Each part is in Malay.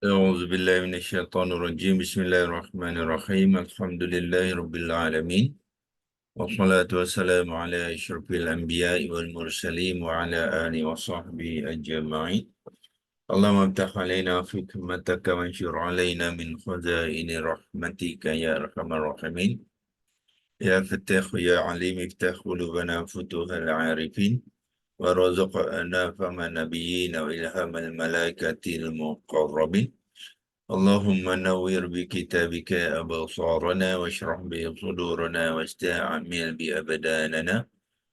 أعوذ بالله من الشيطان الرجيم بسم الله الرحمن الرحيم الحمد لله رب العالمين والصلاة والسلام على أشرف الأنبياء والمرسلين وعلى آله وصحبه أجمعين اللهم افتح علينا في حكمتك وانشر علينا من خزائن رحمتك يا أرحم الراحمين يا فتاح يا عليم افتح قلوبنا فتوح العارفين ورزقنا فهم النبيين وإلهام الملائكة المقربين اللهم نور بكتابك أبصارنا واشرح به صدورنا واستعمل بأبداننا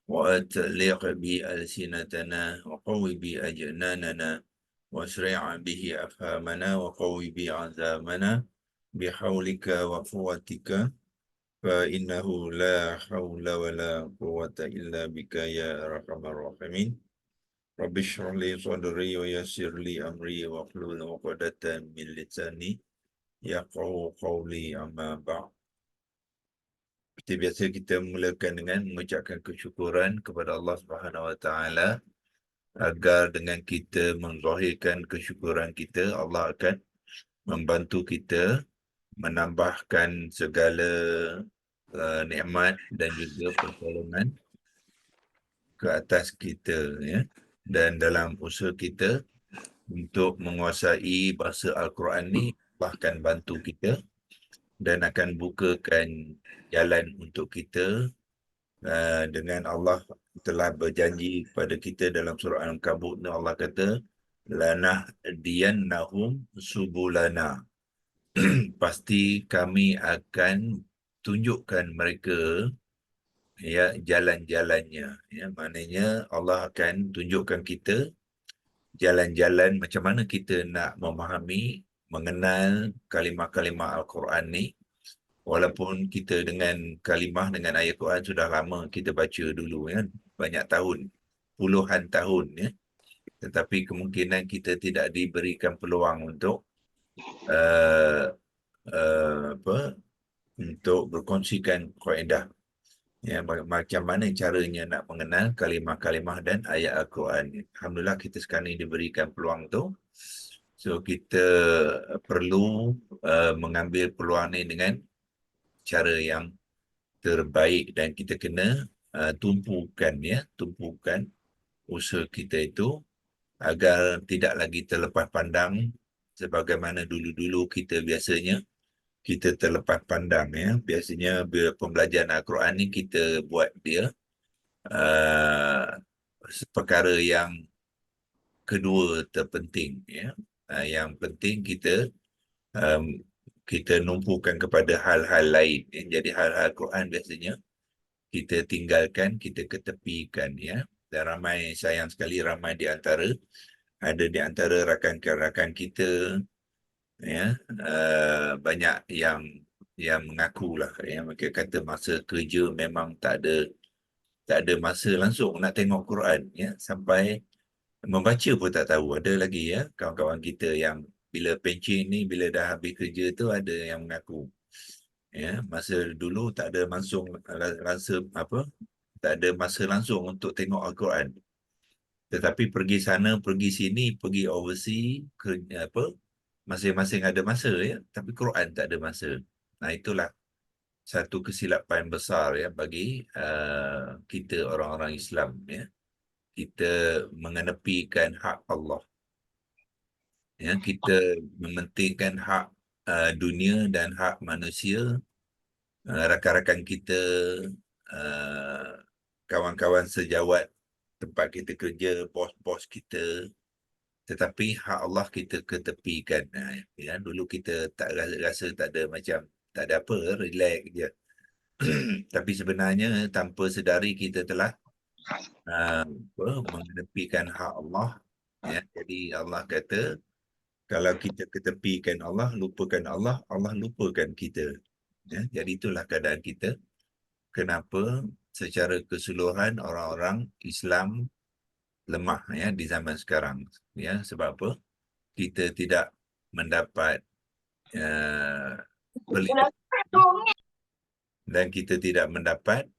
وأتلق بألسنتنا وقوي بأجناننا واسرع به أفهامنا وقوي بعزامنا بحولك وقوتك فإنه لا حول ولا قوة إلا بك يا أرحم الراحمين رب اشرح لي صدري ويسر لي أمري واحلل عقدة من لساني yaqau qawli amma ba'. Seperti biasa kita mulakan dengan mengucapkan kesyukuran kepada Allah Subhanahu Wa Taala agar dengan kita menzahirkan kesyukuran kita, Allah akan membantu kita menambahkan segala nikmat dan juga pertolongan ke atas kita, ya. Dan dalam usaha kita untuk menguasai bahasa Al-Quran ni, Allah akan bantu kita dan akan bukakan jalan untuk kita dengan Allah telah berjanji kepada kita dalam surah Al-Ankabut ni. Allah kata lanahdiyannahum subulana pasti kami akan tunjukkan mereka, ya, jalan-jalannya, ya. Maknanya Allah akan tunjukkan kita jalan-jalan macam mana kita nak memahami, mengenal kalimah-kalimah Al-Quran ni. Walaupun kita dengan kalimah, dengan ayat Quran sudah lama kita baca dulu, ya, banyak tahun, puluhan tahun, ya. Tetapi kemungkinan kita tidak diberikan peluang untuk uh, apa, untuk berkongsikan kaedah, ya, macam mana caranya nak mengenal kalimah-kalimah dan ayat Al-Quran. Alhamdulillah kita sekarang ini diberikan peluang tu. So kita perlu mengambil peluang ni dengan cara yang terbaik dan kita kena tumpukan, ya, tumpukan usaha kita itu agar tidak lagi terlepas pandang sebagaimana dulu-dulu kita biasanya kita terlepas pandang, ya. Biasanya bila pembelajaran Al-Quran ni kita buat dia uh, perkara yang kedua terpenting, ya. Yang penting kita um, kita numpukan kepada hal-hal lain, ya. Jadi hal-hal Quran biasanya kita tinggalkan, kita ketepikan, ya. Dan ramai, sayang sekali, ramai di antara, ada di antara rakan-rakan kita, ya, banyak yang mengakulah, ya, mereka kata masa kerja memang tak ada masa langsung nak tengok Quran, ya, sampai membaca pun tak tahu. Ada lagi, ya, kawan-kawan kita yang bila pencen ni, bila dah habis kerja tu, ada yang mengaku, ya, masa dulu tak ada langsung rasa apa, tak ada masa langsung untuk tengok Al-Quran. Tetapi pergi sana, pergi sini, pergi overseas, apa, masing-masing ada masa, ya. Tapi Quran tak ada masa. Nah, itulah satu kesilapan besar, ya, bagi kita orang-orang Islam, ya. Kita mengenepikan hak Allah, ya. Kita mementingkan hak dunia dan hak manusia, rakan-rakan kita, uh, kawan-kawan sejawat tempat kita kerja, bos-bos kita, tetapi hak Allah kita ketepikan. Ya, dulu kita tak rasa tak ada, macam tak ada apa, relax je. Tapi sebenarnya tanpa sedari kita telah mengetepikan hak Allah, ya. Jadi Allah kata kalau kita ketepikan Allah, lupakan Allah, Allah lupakan kita, ya. Jadi itulah keadaan kita. Kenapa secara keseluruhan orang-orang Islam lemah, ya, di zaman sekarang, ya. Sebab apa? Kita tidak mendapat perlindungan dan kita tidak mendapat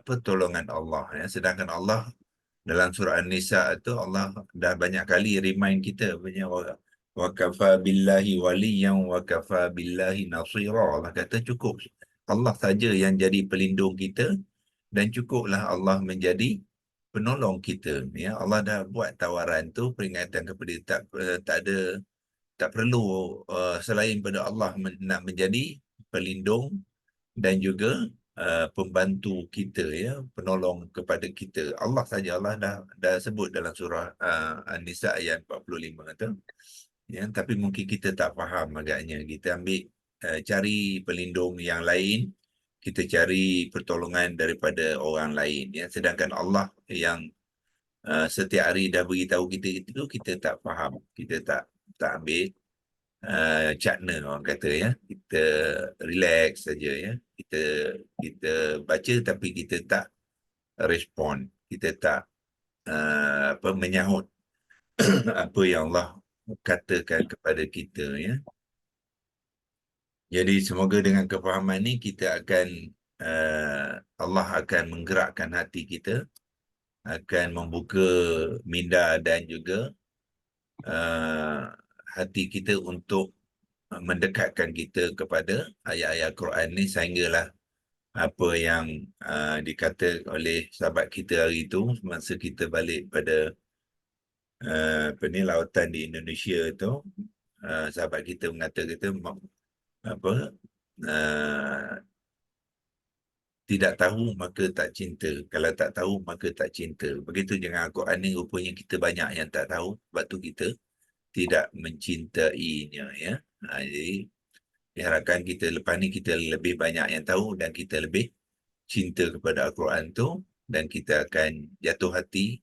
pertolongan Allah, ya. Sedangkan Allah dalam surah An-Nisa itu, Allah dah banyak kali remind kita, banyak orang, Wa kafa billahi waliyan wa kafa billahi nasira. Allah kata cukup. Allah saja yang jadi pelindung kita dan cukuplah Allah menjadi penolong kita. Ya, Allah dah buat tawaran tu, peringatan kepada tak ada, tak perlu selain pada Allah nak menjadi pelindung dan juga pembantu kita, ya, penolong kepada kita. Allah saja. Allah dah sebut dalam surah An-Nisa ayat 45 tu. Ya, tapi mungkin kita tak faham agaknya. Kita ambil cari pelindung yang lain, kita cari pertolongan daripada orang lain, ya. Sedangkan Allah yang setiap hari dah beritahu kita itu, kita tak faham, kita tak ambil cakna, orang kata, ya. Kita relax saja, ya. Kita kita baca tapi kita tak respon, kita tak apa, menyahut apa yang Allah katakan kepada kita, ya. Jadi semoga dengan kefahaman ni kita akan Allah akan menggerakkan hati kita, akan membuka minda dan juga uh, hati kita untuk mendekatkan kita kepada ayat-ayat Quran ni, sehinggalah apa yang dikata oleh sahabat kita hari itu masa kita balik pada apa ni, lautan di Indonesia tu, sahabat kita mengata kita apa, uh, tidak tahu maka tak cinta. Kalau tak tahu maka tak cinta. Begitu dengan Al-Quran ni, rupanya kita banyak yang tak tahu, sebab tu kita tidak mencintainya, ya. Jadi diharapkan kita lepas ni kita lebih banyak yang tahu dan kita lebih cinta kepada Al-Quran tu, dan kita akan jatuh hati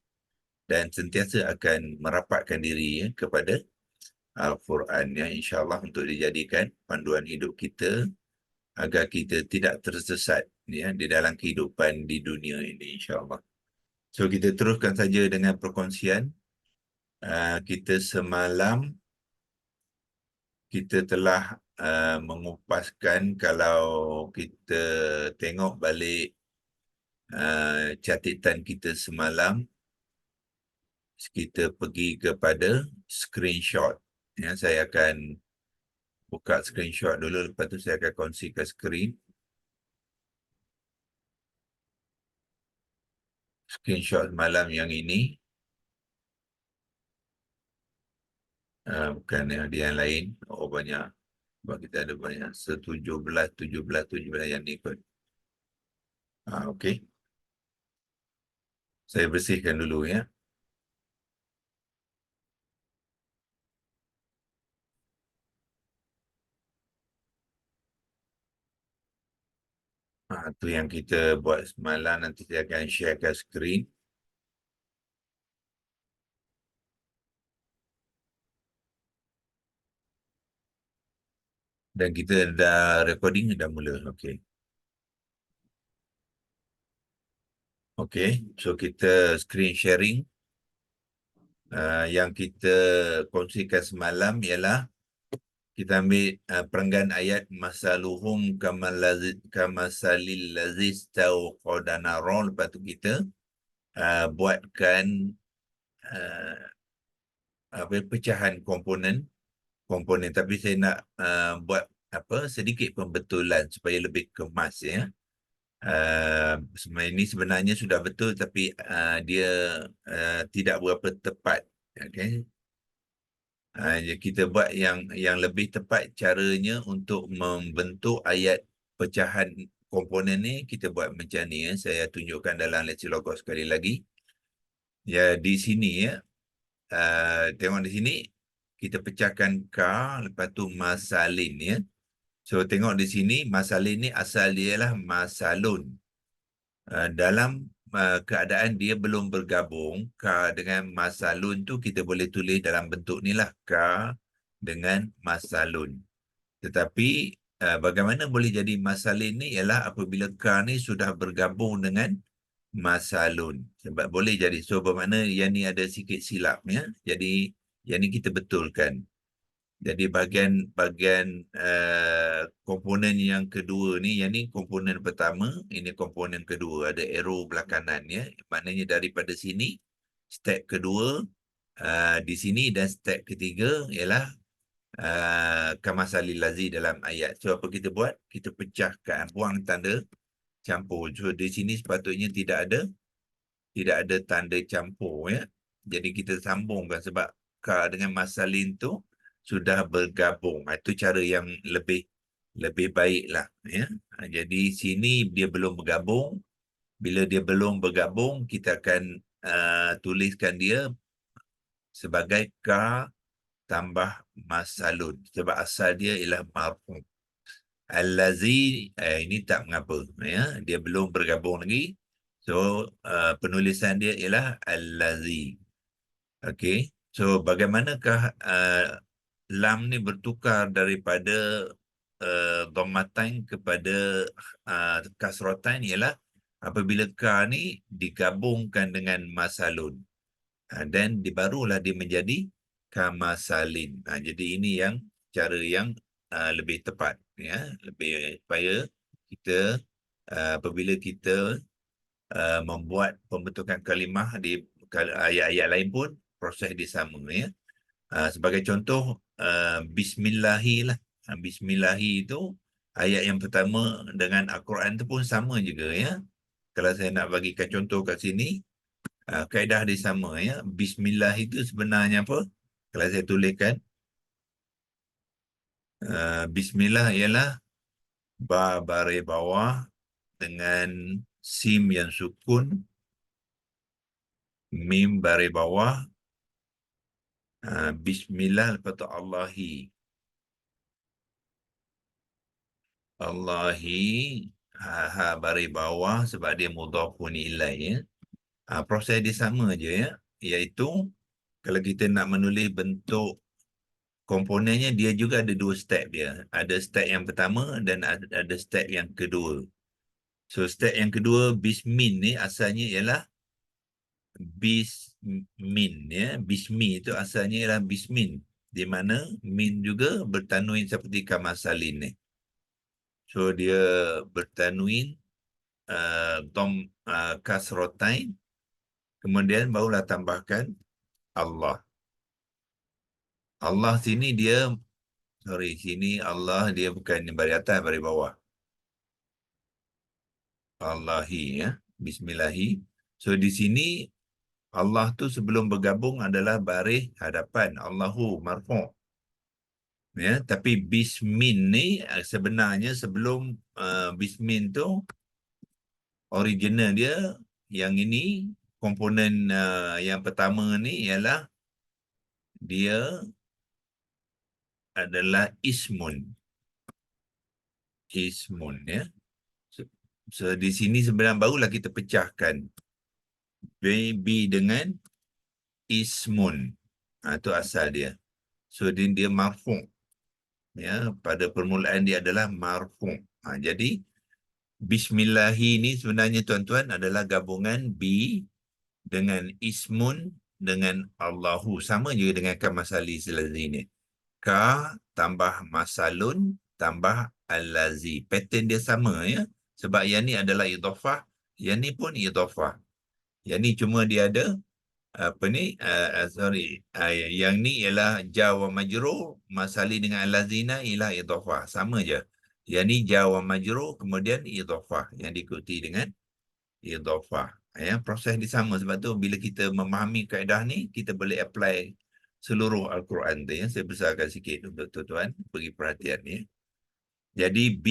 dan sentiasa akan merapatkan diri, ya, kepada Al-Quran, ya, insya-Allah, untuk dijadikan panduan hidup kita agar kita tidak tersesat, ya, di dalam kehidupan di dunia ini, insya-Allah. So kita teruskan saja dengan perkongsian kita semalam. Kita telah mengupaskan, kalau kita tengok balik catatan kita semalam, kita pergi kepada screenshot. Ya, saya akan buka screenshot dulu, lepas tu saya akan kongsikan skrin. Screenshot malam yang ini. Bukan yang lain. Oh, banyak. Sebab kita ada banyak. 17, 17, 17 yang ni kot. Okey. Saya bersihkan dulu, ya. Itu yang kita buat semalam. Nanti saya akan sharekan skrin. Dan kita dah recording, dah mula. Okey. Okey. So kita screen sharing. Yang kita kongsikan semalam ialah kita ambil perenggan ayat masaluhum kamasalil lazis tau qadanaron. Lepas tu kita buatkan apa, pecahan komponen, tapi saya nak buat apa, sedikit pembetulan supaya lebih kemas, ya. Ini sebenarnya sudah betul, tapi dia tidak berapa tepat. Okay. Kita buat yang lebih tepat. Caranya untuk membentuk ayat pecahan komponen ni, kita buat macam ni, ya. Saya tunjukkan dalam lecture logo sekali lagi. Ya, di sini, ya. Tengok di sini, kita pecahkan K, lepas tu masalin, ya. So tengok di sini, masalin ni asal dia ialah masalun. Dalam keadaan dia belum bergabung, K dengan masalun tu kita boleh tulis dalam bentuk ni lah, K dengan masalun. Tetapi bagaimana boleh jadi masalin ni ialah apabila K ni sudah bergabung dengan masalun. Sebab boleh jadi. So bermakna yang ni ada sikit silap, ya. Jadi yang ni kita betulkan. Jadi bahagian komponen yang kedua ni, yang ni komponen pertama, ini komponen kedua, ada arrow belah kanan, ya. Maknanya daripada sini, step kedua, Di sini dan step ketiga ialah kamasalil lazi dalam ayat. So apa kita buat? Kita pecahkan, buang tanda campur. So di sini sepatutnya tidak ada tanda campur, ya. Jadi kita sambungkan sebab ka dengan masalin tu sudah bergabung. Itu cara yang lebih baik lah, ya. Jadi sini dia belum bergabung. Bila dia belum bergabung, kita akan tuliskan dia sebagai ka tambah masalun. Sebab asal dia ialah marfu. Al-lazi, ini tak mengapa, ya. Dia belum bergabung lagi. So, penulisan dia ialah al-lazi. Okey. So, bagaimanakah lam ni bertukar daripada dhammatain kepada kasratain ialah apabila ka ni digabungkan dengan masalun. Dan barulah dia menjadi kamasalin. Jadi ini yang cara yang lebih tepat, ya, lebih supaya kita apabila kita membuat pembentukan kalimah di ayat-ayat lain pun proses dia sama, ya. Sebagai contoh bismillahi lah. Bismillahi itu ayat yang pertama dengan Al-Quran itu pun sama juga, ya. Kalau saya nak bagikan contoh kat sini, kaedah dia sama, ya. Bismillah itu sebenarnya apa? Kalau saya tuliskan, Bismillah ialah ba baris bawah dengan sim yang sukun, mim baris bawah, Bismillah lepas tu Allahi. Allahi, ha baris bawah sebab dia mudhafun ilaih, ya. Proses dia sama je, ya. Iaitu kalau kita nak menulis bentuk komponennya, dia juga ada dua step dia. Ada step yang pertama dan ada step yang kedua. So step yang kedua, bismin ni asalnya ialah bismin, ya. Bismi itu asalnya ialah bismin, di mana min juga bertanwin seperti kamasalin ni. So dia bertanwin dom kasrotain, kemudian barulah tambahkan Allah. Allah sini dia, sini Allah dia bukan baris atas, baris bawah. Allahi, ya. Bismillahi. So di sini Allah tu sebelum bergabung adalah baris hadapan, Allahu marfu'. Ya, tapi bismin ni sebenarnya sebelum bismin tu original dia yang ini komponen yang pertama ni ialah dia adalah ismun. Ismun, ya. So di sini sebenarnya barulah kita pecahkan bi dengan ismun. Itu asal dia. So dia marfu'. Ya, pada permulaan dia adalah marfu'. Jadi bismillahi ni sebenarnya tuan-tuan adalah gabungan bi dengan ismun dengan Allahu. Sama juga dengan kamasali selazi ni. Ka tambah masalun tambah al-lazi. Pattern dia sama, ya. Sebab yang ni adalah idhafah, yang ni pun idhafah. Yang ni cuma dia ada apa ni, yang ni ialah jar wa majrur, masali dengan al-lazina ialah idhafah. Sama je. Yang ni jar wa majrur, kemudian idhafah yang diikuti dengan idhafah. Ya, proses dia sama. Sebab tu bila kita memahami kaedah ni, kita boleh apply seluruh Al-Quran tu, ya. Saya besarkan sikit untuk tuan-tuan bagi perhatian ni. Jadi B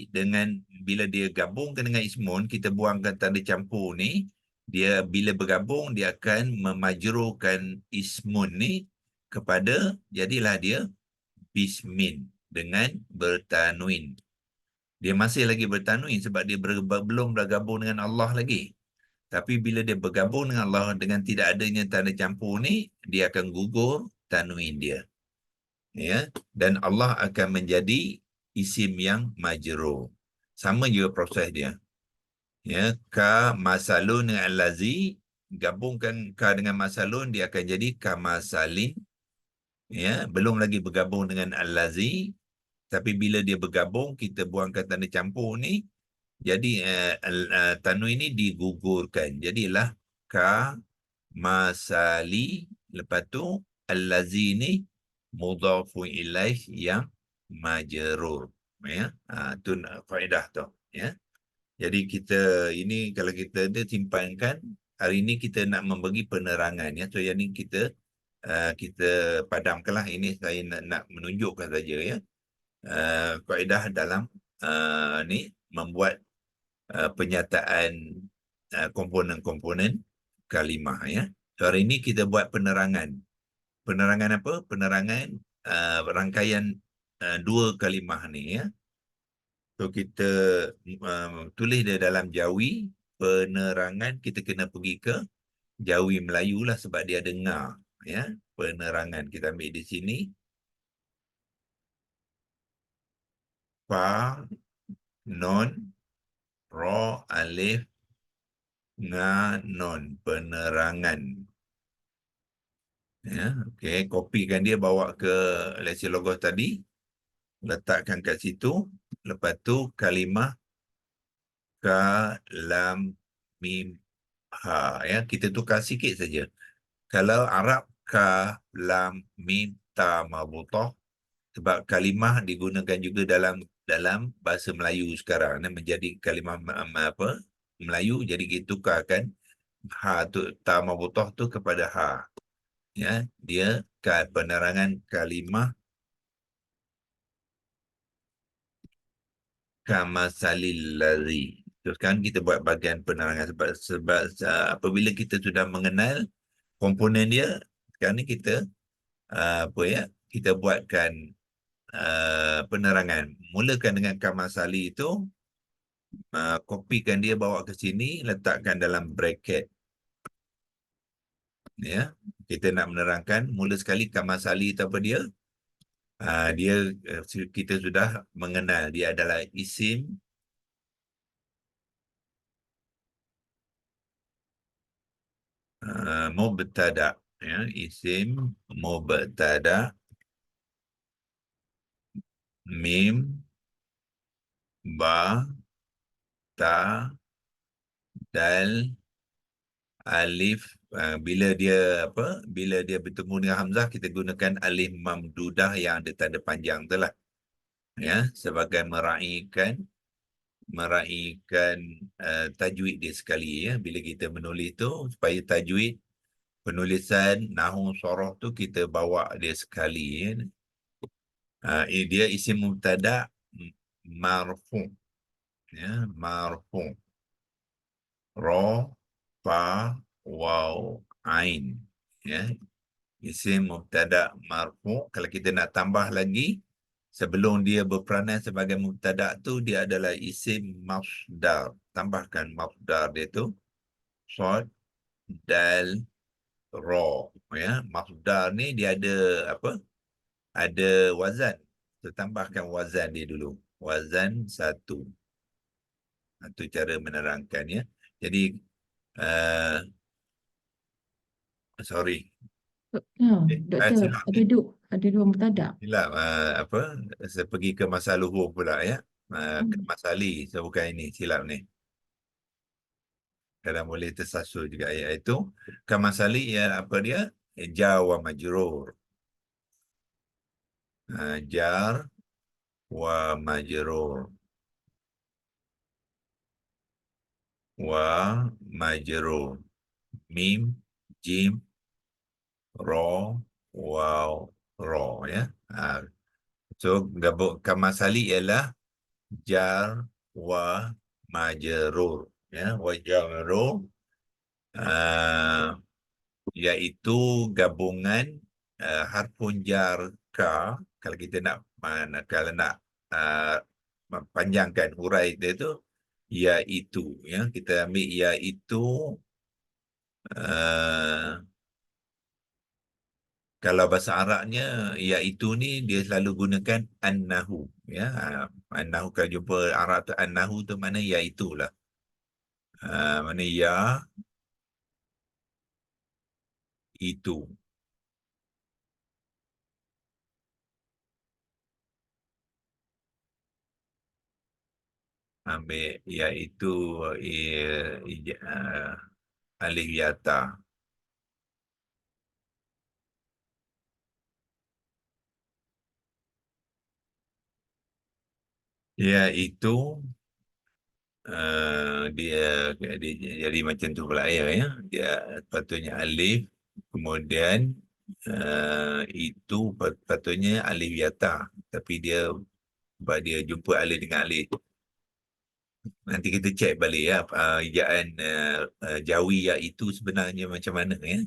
dengan bila dia gabungkan dengan ismun, kita buangkan tanda campur ni, dia bila bergabung dia akan memajrukan ismun ni kepada, jadilah dia bismin dengan bertanwin. Dia masih lagi bertanwin sebab dia belum bergabung dengan Allah lagi. Tapi bila dia bergabung dengan Allah dengan tidak adanya tanda campur ni, dia akan gugur tanwin dia. Ya, dan Allah akan menjadi isim yang majrur. Sama juga proses dia. Ya, ka masalun dengan al-lazi, gabungkan ka dengan masalun, dia akan jadi kamasalin. Ya, belum lagi bergabung dengan al-lazi, tapi bila dia bergabung, kita buangkan tanda campur ni, jadi tanwin ini digugurkan. Jadilah ka masali Lepas tu allazi ni mudhafu ilaih yang majrur. Ya. Tu faedah tu. Ya. Jadi kita ini kalau kita ada simpankan, hari ini kita nak memberi penerangan. Ya. So yang ni kita padamkanlah. Ini saya nak menunjukkan saja ya. Kaedah dalam ni membuat penyataan komponen-komponen kalimah ya. So hari ini kita buat penerangan. Penerangan apa? Penerangan rangkaian dua kalimah ni ya. So kita tulis dia dalam jawi. Penerangan kita kena pergi ke jawi Melayu lah sebab dia dengar ya. Penerangan kita ambil di sini. Fa, non, ro, alif, nga, non. Penerangan. Ya, okey, kopikan dia bawa ke Lexi Logos tadi, letakkan kat situ, lepas tu kalimah ka lam mim ha ya, kita tukar sikit saja. Kalau Arab ka lam mim ta marbutah, sebab kalimah digunakan juga dalam bahasa Melayu sekarang ni menjadi kalimah apa? Melayu, jadi kita tukarkan ha tu ta marbutah tu kepada ha. Ya, dia penerangan kalimah kamasalil ladzi. Terus kan kita buat bahagian penerangan sebab apabila kita sudah mengenal komponen dia, sekarang ni kita apa ya? Kita buatkan penerangan. Mulakan dengan kamasali itu, kopikan dia bawa ke sini, letakkan dalam bracket. Ya, kita nak menerangkan mula sekali kamasali itu apa dia? Dia kita sudah mengenal dia adalah isim mubtada ya, isim mubtada mim ba ta dal alif. Bila dia bertemu dengan hamzah, kita gunakan alif mamdudah yang ada tanda panjang tu lah ya, sebagai meraihkan tajwid dia sekali ya. Bila kita menulis tu supaya tajwid penulisan nahu soroh tu kita bawa dia sekali ya. Dia isim mubtada marfu ya, marfu ra fa waw ain ya, isim mubtada marfu. Kalau kita nak tambah lagi sebelum dia berperanan sebagai mubtada tu, dia adalah isim masdar. Tambahkan masdar dia tu sad dal ra ya. Masdar ni dia ada apa? Ada wazan. So, tambahkan wazan dia dulu. Wazan satu. Itu cara menerangkan ya. Jadi uh, sorry. Ya, doktor, Silap ada dua mubtada. silap apa? Saya pergi ke masa luhur pula ya. Masa Ali. So bukan ini, silap ni. Kadang boleh tersasul juga ayat itu. Kamasali ya apa dia? Jar wa majrur. Jar wa majrur. Wa majrur. Mim, jim, ro, waw, ro ya. So gabung kamasali ialah jar wa majrur ya. Wa jar majrur iaitu gabungan harfun jar ka. Kalau kita nak panjangkan hurai dia tu, iaitu ya, kita ambil iaitu kalau bahasa Arabnya iaitu ni dia selalu gunakan annahu ya. Annahu, kalau jumpa Arab tu annahu tu mana iaitulah. Mana ya itu. Ambil iaitu alif yata. Iaitu dia, jadi macam tu pula ya. Dia patutnya alif, kemudian itu patutnya alif yata, tapi dia sebab dia jumpa alif dengan alif. Nanti kita cek balik ya, ejaan Jawi iaitu sebenarnya macam mana ya.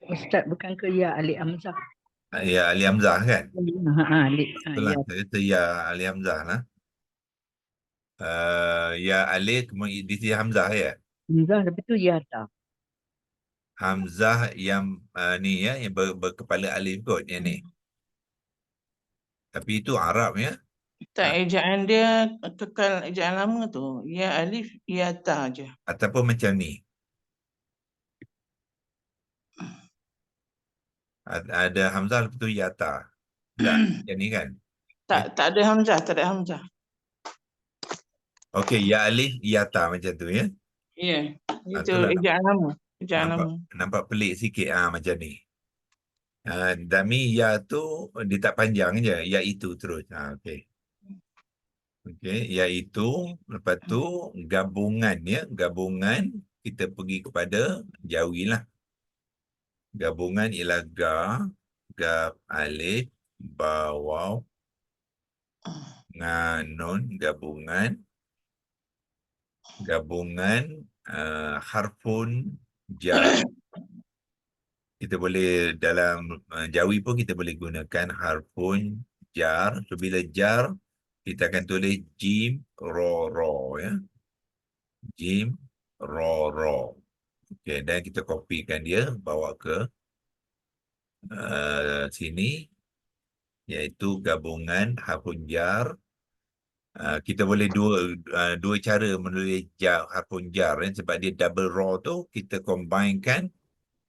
Ustaz, bukan ke ya Alik Hamzah? Ya alif hamzah kan. Alik. Itulah Ya. saya kata ya alif hamzah lah. Ya alif kemudian di sini hamzah ya. Hamzah tapi tu ya tak. Hamzah yang ni ya, yang berkepala alif kot yang ni. Tapi itu Arab ya. Tak, ejaan dia kekal ejaan lama tu. Ya alif, ya ta je. Ataupun macam ni. Ada hamzah lepas tu yata. Tak, macam ni kan. Tak ada hamzah, tak ada hamzah. Okey, ya alif yata macam tu ya. Ya, itu Itulah ejaan lama. Ejaan nampak lama. nampak pelik sikit macam ni. Dami ya tu dia tak panjang je, ya itu terus. Okey. Okey, iaitu lepas tu gabungan ya, gabungan kita pergi kepada Jawi lah. Gabungan ialah ga alif, ba waw, nga nun, gabungan harfun jar. Kita boleh dalam Jawi pun kita boleh gunakan harfun jar. So bila jar kita akan tulis jim ro ya. Jim ro. Okey, dan kita kopikan dia bawa ke sini, iaitu gabungan harfun jar. Kita boleh dua cara menulis harfun jar sebab dia double raw tu kita combinekan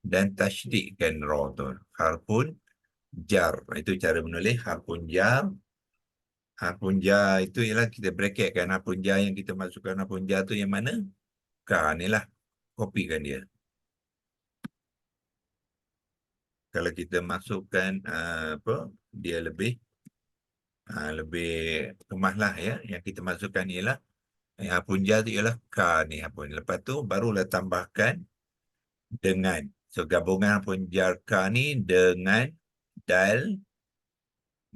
dan tasydidkan raw tu. Harfun jar, itu cara menulis harfun jar. Harfun jar itu ialah kita bracketkan harfun jar yang kita masukkan harfun jar tu yang mana? Ka ni lah, kopikan dia. Kalau kita masukkan dia lebih kemas lah ya. Yang kita masukkan ialah harfun jar tu ialah ka ni harfun. Lepas tu barulah tambahkan dengan. So gabungan harfun jar ka ni dengan dal,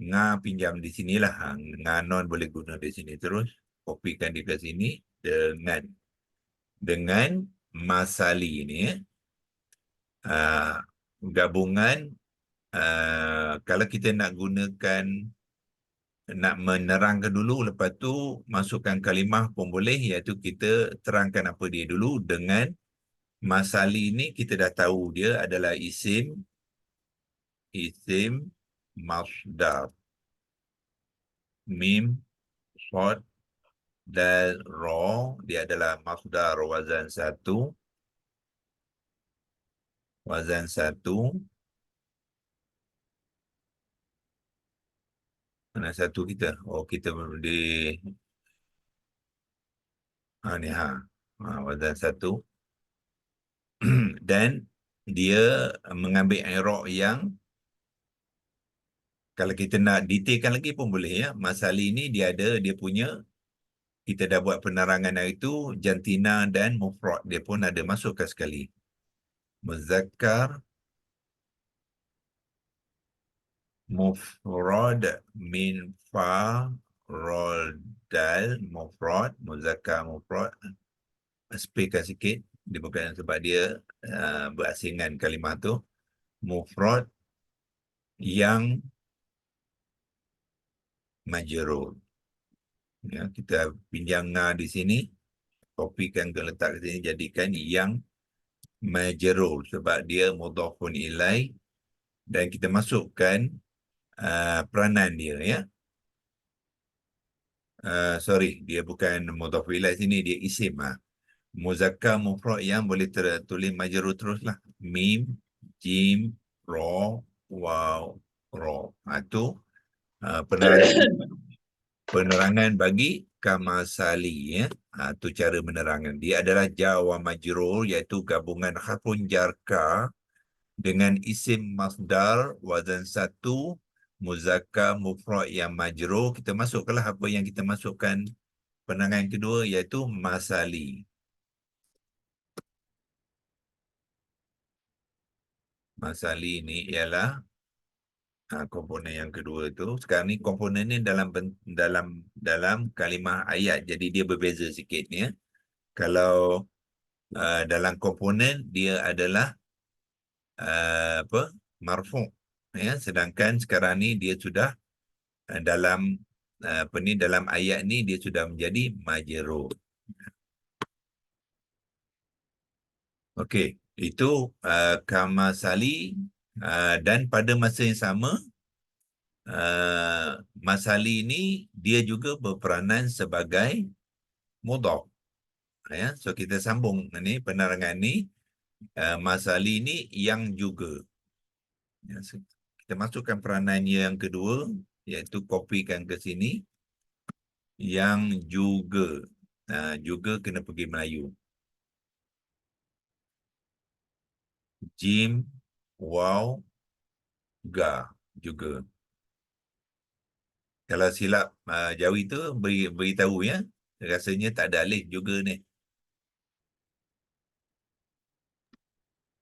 nga pinjam di sinilah. Nga non boleh guna di sini terus. Kopikan dia ke sini dengan masali ni ya. Gabungan kalau kita nak gunakan, nak menerangkan dulu, lepas tu masukkan kalimah pun boleh, iaitu kita terangkan apa dia dulu. Dengan masali ni kita dah tahu dia adalah isim masdar. Mim, sod, dal, ra, dia adalah masdar wazan satu. Mana satu kita? Oh, kita di ni wazan satu. Dan dia mengambil i'rab yang, kalau kita nak detailkan lagi pun boleh ya. Masali ni dia punya, kita dah buat penerangan hari itu, jantina dan mufrad dia pun ada masukkan sekali. Muzakkar, mufrad, min fa rol dal, mufrad, muzakkar mufrad. Speakan sikit, dia bukan sebab dia berasingan kalimah tu. Mufrad yang majrur. Ya, kita pinjam nga di sini, kopikan ke letak ke sini, jadikan yang majrur sebab dia mudhafun ilai, dan kita masukkan peranan dia ya. Sorry, dia bukan mudhafun ilai sini, dia isim. Muzakkar mufrad yang boleh tertulis majrur teruslah. Mim, jim, ra, waw, ra. Itu penerangan bagi kamasali ya. Itu cara menerangkan. Dia adalah jawa majrur, iaitu gabungan harfun jar ka dengan isim masdar wazan satu muzakkar mufrad yang majrur, kita masukkanlah apa yang kita masukkan penerangan kedua, iaitu masali. Masali ni ialah komponen yang kedua tu. Sekarang ni komponen ni dalam kalimah ayat, jadi dia berbeza sikit ni, ya. Kalau dalam komponen dia adalah marfu', ya, sedangkan sekarang ni dia sudah dalam dalam ayat ni dia sudah menjadi majrur. Okey, itu kamasali, dan pada masa yang sama masali ni dia juga berperanan sebagai mudhaf, ya. So kita sambung ni penerangan ni, masali ni yang juga, ya. Kita masukkan peranan yang kedua, iaitu kopikan ke sini, yang juga. Juga kena pergi Melayu. Jim, waw, ga, juga. Kalau silap Jawi tu beritahu, ya. Rasanya tak ada alif juga ni.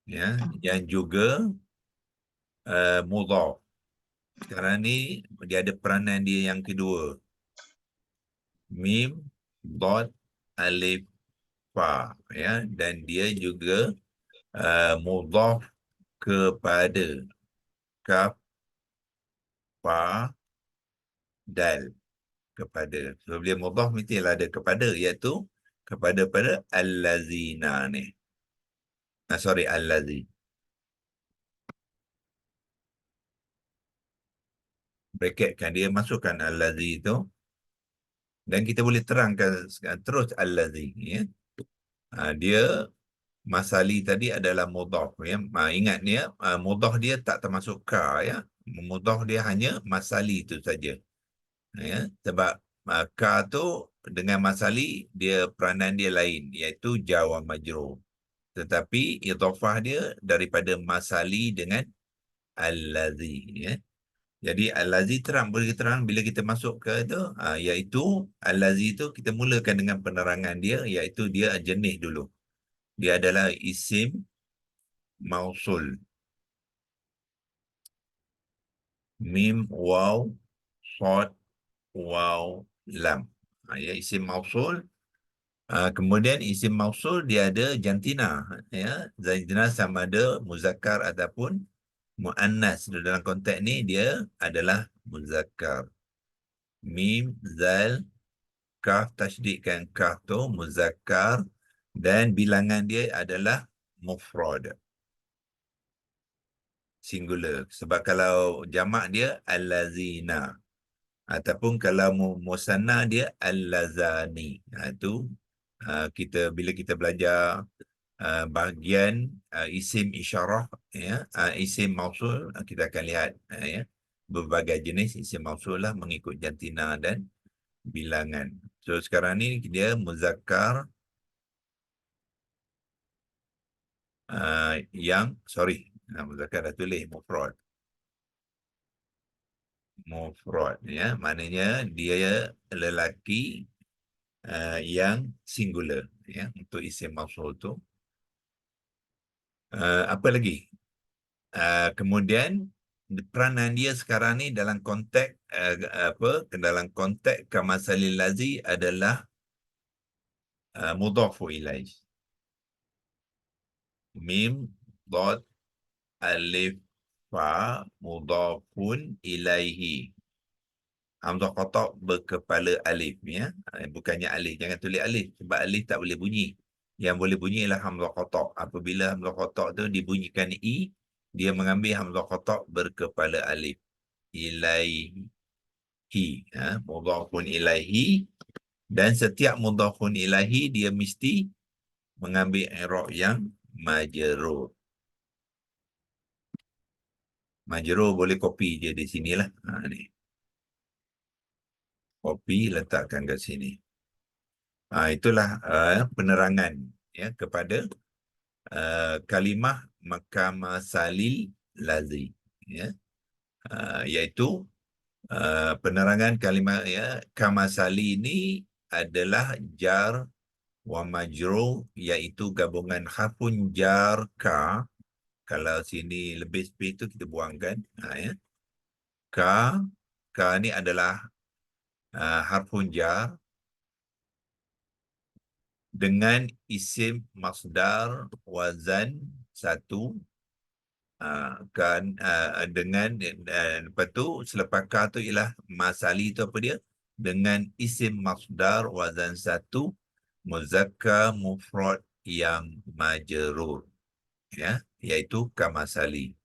Ya, yang juga mudhaf. Sekarang ni dia ada peranan dia yang kedua. Mim, dot, alif, fa, ya, dan dia juga mudhaf kepada kaf, fa, dal, kepada. So bila mudhaf mestilah ada kepada, iaitu kepada allazina ni. Allazi. Bracket kan, dia masukkan allazi tu, dan kita boleh terangkan terus allazi, ya. Dia masali tadi adalah mudhaf, ya. Ingat dia, mudhaf dia tak termasuk ka, ya. Mudhaf dia hanya masali itu saja, ya. Sebab ka tu dengan masali dia peranan dia lain, iaitu jawab majrur. Tetapi idhafah dia daripada masali dengan allazi, ya. Jadi allazi boleh terang bila kita masuk ke itu, iaitu allazi itu kita mulakan dengan penerangan dia, iaitu dia jenis dulu. Dia adalah isim mausul. Mim, waw, sad, waw, lam. Ya, isim mausul. Kemudian isim mausul dia ada jantina, ya. Jantina sama ada muzakkar ataupun muannas. Dalam konteks ni dia adalah muzakkar. Mim, zal, kaf, tasydidkan kaf tu muzakkar, dan bilangan dia adalah mufrad, singular. Sebab kalau jamak dia allazina, ataupun kalau musanna dia allazani. Itu bila kita belajar bahagian isim isyarah, ya, isim mausul, kita akan lihat, ya, berbagai jenis isim mausul lah mengikut jantina dan bilangan. So sekarang ni dia muzakkar muzakkar dah tulis mufrad. Mufrad, ya, maknanya dia lelaki yang singular, ya, untuk isim mausul tu. Apa lagi? Kemudian peranan dia sekarang ni dalam konteks kamasalil lazi adalah mudhafu ilaih. Mim, dot, alif, fa, mudhafun ilaihi. Hamzah qata' berkepala alif, ya. Bukannya alif, jangan tulis alif, sebab alif tak boleh bunyi. Yang boleh bunyi ialah hamzah qata'. Apabila hamzah qata' tu dibunyikan i, dia mengambil hamzah qata' berkepala alif. Ilaihi, mudhafun ilaihi, dan setiap mudhafun ilaihi dia mesti mengambil i'rab yang majrur. Majrur boleh copy je di sinilah. Ni. Copy, letakkan kat sini. Itulah penerangan, ya, kepada kalimah makamasali lazi, ya. Iaitu penerangan kalimah ya, kamasali ini adalah jar wa majrur, iaitu gabungan harfun jar ka. Kalau sini lebih space tu kita buangkan. Ya. Ka ni adalah harfun jar dengan isim masdar wazan satu, dengan lepas tu selepas ka tu ialah masali tu apa dia, dengan isim masdar wazan satu muzakkar mufrad yang majrur, ya, iaitu kamasali.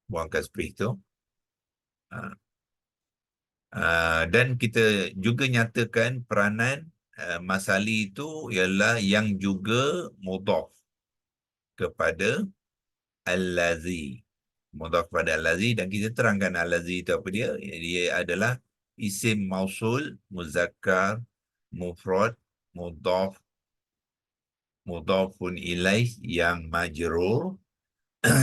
Buangkan space tu. Dan kita juga nyatakan peranan masali itu ialah yang juga mudhaf kepada al-lazi. Mudhaf kepada al-lazi, dan kita terangkan al-lazi itu apa dia. Dia adalah isim mausul muzakkar mufrad mudhaf mudhafun ilaih yang majrur.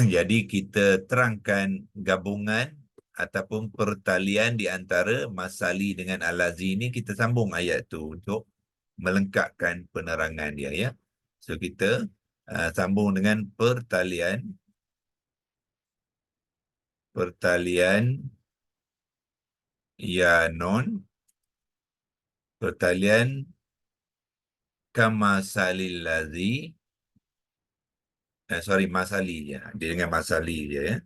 Jadi kita terangkan gabungan ataupun pertalian di antara masali dengan al-lazi ini, kita sambung ayat tu untuk melengkapkan penerangan dia, ya. So kita sambung dengan pertalian ya non, pertalian kamasalil lazi, masali je. Dia dengan masali je, ya.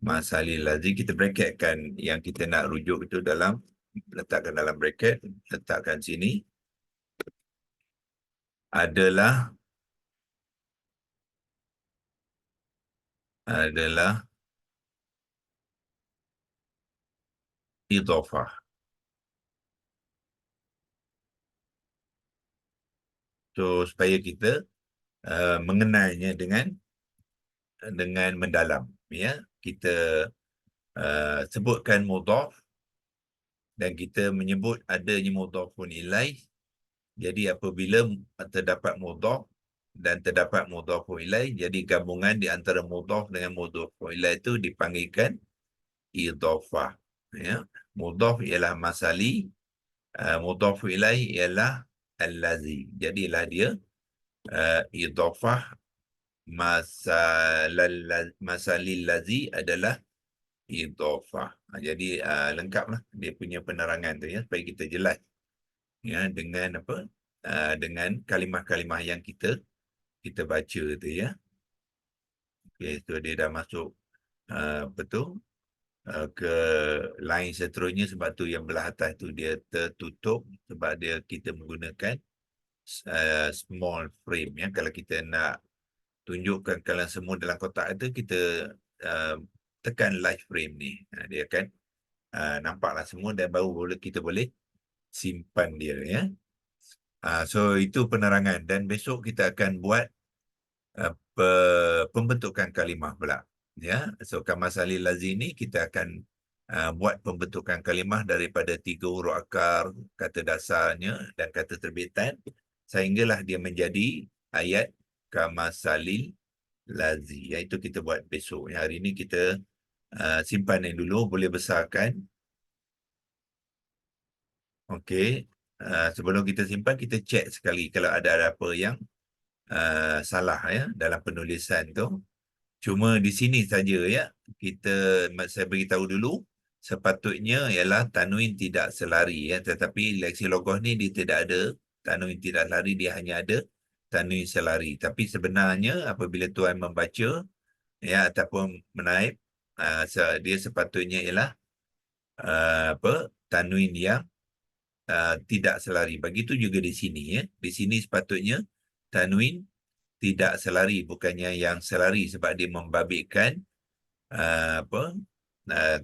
Masali lazi, kita bracketkan yang kita nak rujuk itu dalam, letakkan dalam bracket, letakkan sini. Adalah idhofah. So supaya kita mengenalnya dengan mendalam, ya. Kita sebutkan mudhaf dan kita menyebut adanya mudhafun ilaih. Jadi apabila terdapat mudhaf dan terdapat mudhafun ilaih, jadi gabungan di antara mudhaf dengan mudhafun ilaih itu dipanggilkan idhofah, ya. Mudhaf ialah masali, mudhafun ilaih ialah al-lazi. Jadilah dia idhofah masalil lazi adalah idhofah. Jadi lengkaplah dia punya penerangan tu, ya, supaya kita jelas, ya, dengan apa, dengan kalimah-kalimah yang kita baca tu, ya. Okey, so dia dah masuk betul ke line seterusnya, sebab tu yang belah atas tu dia tertutup sebab dia kita menggunakan small frame, ya. Kalau kita nak tunjukkan kalian semua dalam kotak itu, kita tekan large frame ni, dia akan nampaklah semua, dan baru kita boleh simpan dia, ya. So itu penerangan, dan besok kita akan buat pembentukan kalimah pula, ya. So kamasalil lazi ni kita akan buat pembentukan kalimah daripada 3 huruf akar, kata dasarnya dan kata terbitan, sehinggalah dia menjadi ayat kamasalil lazi. Itu kita buat besok. Hari ini kita simpan yang dulu, boleh besarkan. Okey. Sebelum kita simpan, kita cek sekali kalau ada apa yang salah, ya, dalam penulisan tu. Cuma di sini saja, ya, saya beritahu dulu, sepatutnya ialah tanwin tidak selari, ya, tetapi leksi logos ni dia tidak ada tanwin tidak selari, dia hanya ada tanwin selari. Tapi sebenarnya apabila tuan membaca, ya, ataupun menaip, dia sepatutnya ialah tanwin yang tidak selari. Begitu juga di sini, ya. Di sini sepatutnya tanwin tidak selari, bukannya yang selari, sebab dia membabitkan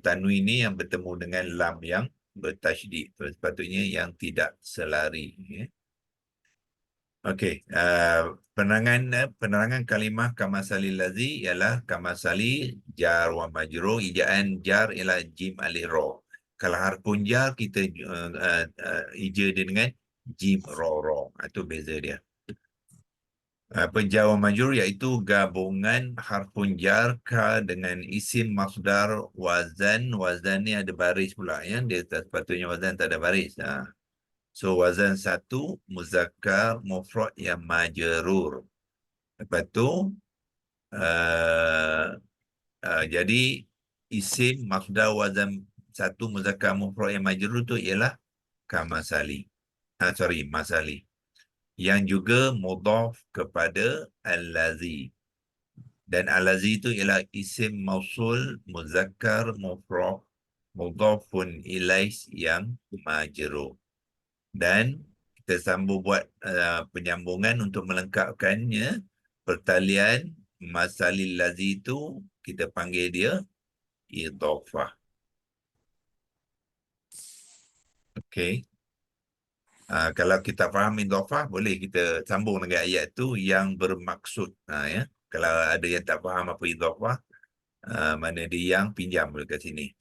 tanwin ni yang bertemu dengan lam yang bertasydid. Sepatutnya yang tidak selari, ya. Okey, penerangan kalimah kamasalil lazi ialah kamasali jar wa majrur. Ijaan jar ialah jim alif ra. Kalau harfun jar kita ija dia dengan jim ra. Itu beza dia. Jar wa majrur iaitu gabungan harfun jar ka dengan isim masdar wazan. Wazan ni ada baris pula ya. Dia sepatutnya wazan tak ada baris. So wazan satu muzakkar mufrad yang majrur. Lepas tu jadi isim masdar wazan satu muzakkar mufrad yang majrur tu ialah kamasali. Masali. Yang juga mudhaf kepada allazi. Dan allazi itu ialah isim mausul muzakkar mufrad mudhafun ilaih yang majrur. Dan kita sambung buat penyambungan untuk melengkapkannya. Pertalian masalil lazi itu kita panggil dia idhafah. Okey. Kalau kita faham idhafah, boleh kita sambung dengan ayat tu yang bermaksud. Ya. Kalau ada yang tak faham apa idhafah, mana dia yang pinjam dekat sini.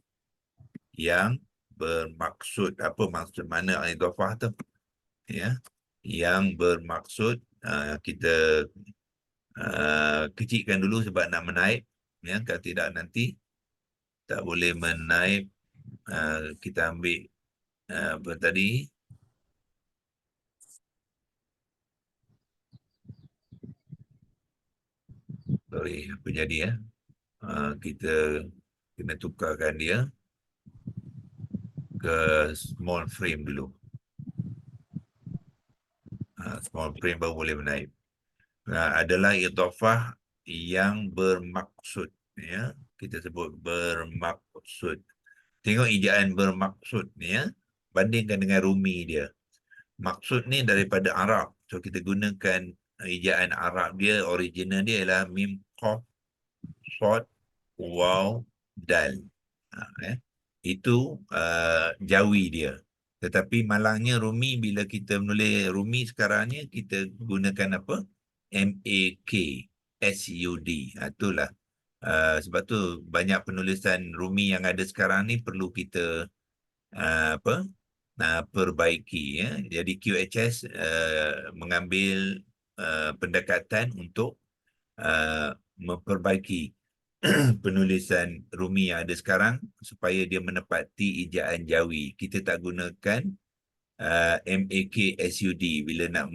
Yang bermaksud, apa maksud mana idhafah tu? Ya. Yang bermaksud, kita kecilkan dulu sebab nak menaip. Ya. Kalau tidak nanti tak boleh menaip. Kita ambil apa tadi? Sorry, apa jadi ya? Kita kena tukarkan dia ke small frame dulu. Small frame baru boleh menaip. Adalah idhafah yang bermaksud. Ya, kita sebut bermaksud. Tengok ejaan bermaksud ni ya. Bandingkan dengan rumi dia. Maksud ni daripada Arab. So kita gunakan ejaan Arab dia, original dia ialah mim, qaf, sad, waw, dal. Itu jawi dia. Tetapi malangnya rumi, bila kita menulis rumi sekarang ni, kita gunakan apa? MAKSUD. Itulah. Sebab tu banyak penulisan rumi yang ada sekarang ni perlu kita perbaiki. Ya. Jadi QHS mengambil pendekatan untuk memperbaiki penulisan rumi yang ada sekarang supaya dia menepati ejaan jawi. Kita tak gunakan MAKSUD bila nak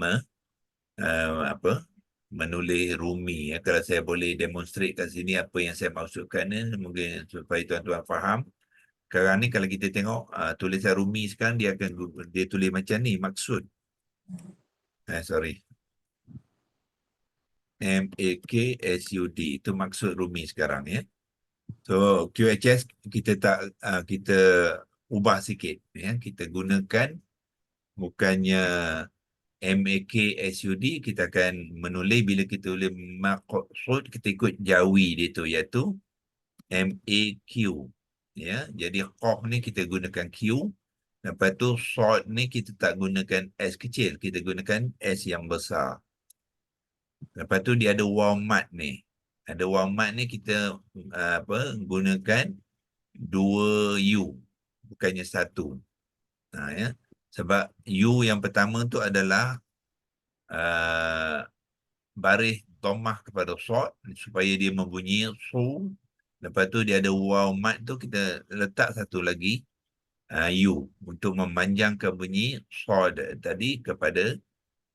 menulis rumi. Ya. Kalau saya boleh demonstrate kat sini apa yang saya maksudkan ni, mungkin supaya tuan-tuan faham. Sekarang ni kalau kita tengok tulisan rumi sekarang, dia tulis macam ni, maksud. Sorry. MAKSUD itu maksud rumi sekarang ya. So QHS kita ubah sikit ya. Kita gunakan bukannya MAKSUD, kita akan menulis, bila kita tulis maksud, kita ikut jawi dia tu, iaitu MAQ ya. Jadi qaf ni kita gunakan Q. Lepas tu sad ni kita tak gunakan S kecil, kita gunakan S yang besar. Lepas tu dia ada waw mat ni. Ada waw mat ni kita gunakan 2 U, bukannya 1. Ya. Sebab U yang pertama tu adalah baris dhammah kepada sad supaya dia membunyi su. Lepas tu dia ada waw mat tu, kita letak satu lagi U untuk memanjangkan bunyi sad tadi kepada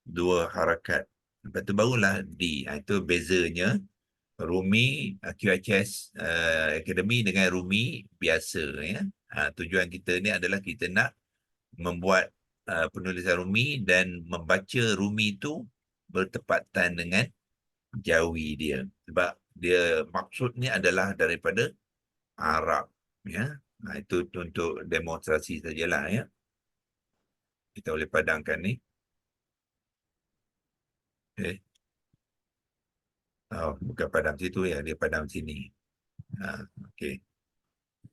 2 harakat. Lepas tu barulah D. Itu bezanya rumi QHS Academy dengan rumi biasa ya. Tujuan kita ni adalah kita nak membuat penulisan rumi dan membaca rumi itu bertepatan dengan jawi dia. Sebab dia maksud ni adalah daripada Arab ya. Itu untuk demonstrasi sajalah ya. Kita boleh padamkan ni. Bukan padam situ ya, dia padam sini. Okey.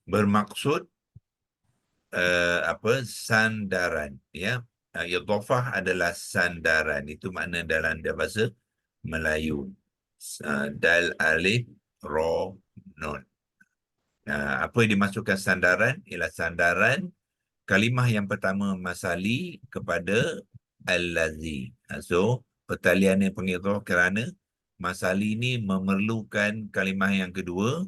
Bermaksud sandaran ya. Idhafah adalah sandaran. Itu makna dalam bahasa Melayu. Dal, alif, ra, nun. Apa yang dimasukkan sandaran? Ialah sandaran kalimah yang pertama masali kepada al-lazi. So pertalian yang pengidhah kerana masali ini memerlukan kalimah yang kedua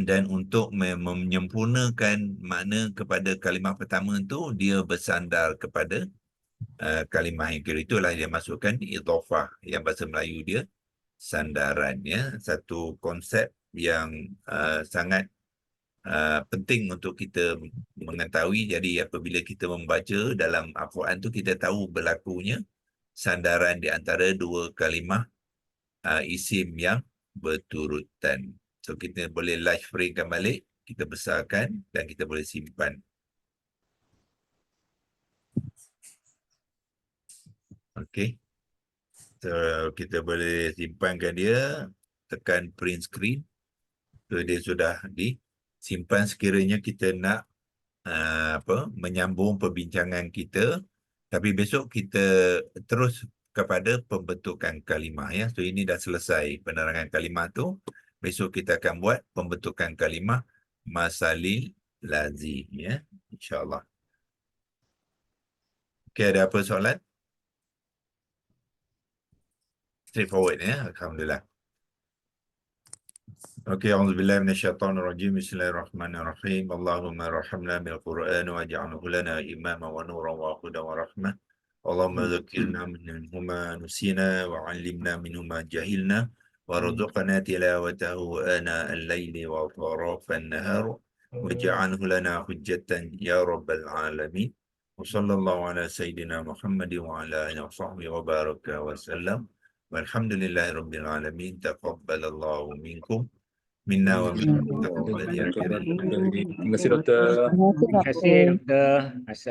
dan untuk menyempurnakan makna kepada kalimah pertama itu dia bersandar kepada kalimah yang kedua. Itulah dia masukkan idhafah, yang bahasa Melayu dia sandaran, ya. Satu konsep yang sangat penting untuk kita mengetahui. Jadi apabila kita membaca dalam Al-Quran tu, kita tahu berlakunya sandaran di antara dua kalimah isim yang berturutan. So kita boleh large framekan balik, kita besarkan dan kita boleh simpan. Okey. So kita boleh simpankan dia, tekan print screen. So dia sudah disimpan. Sekiranya kita nak menyambung perbincangan kita, tapi besok kita terus kepada pembentukan kalimah, ya. So ini dah selesai penerangan kalimah tu. Besok kita akan buat pembentukan kalimah masalil lazim, ya, insya-Allah. Okey, ada apa soalan? Straightforward, ya. Alhamdulillah. Okey, a'udzubillahi minasyaitonirrajim. Bismillahirrahmanirrahim. Allahumma arhamna bil Qur'an waj'alhu lana imama wa nuran wa hudan wa rahmah. Allahumma dzakkirna minhuma nusina wa 'allimna minhuma jahilna warzuqna tilawatahu ana al-laili wa atrafan nahar waj'alhu lana hujjatan ya rabbal alamin. Wa sallallahu ala sayyidina Muhammad wa ala alihi wa sahbihi wa baraka wa sallam. Walhamdulillahi rabbil alamin. Taqabbalallahu minkum minna wa minkum. Terima kasih, Doktor. Terima kasih, Doktor.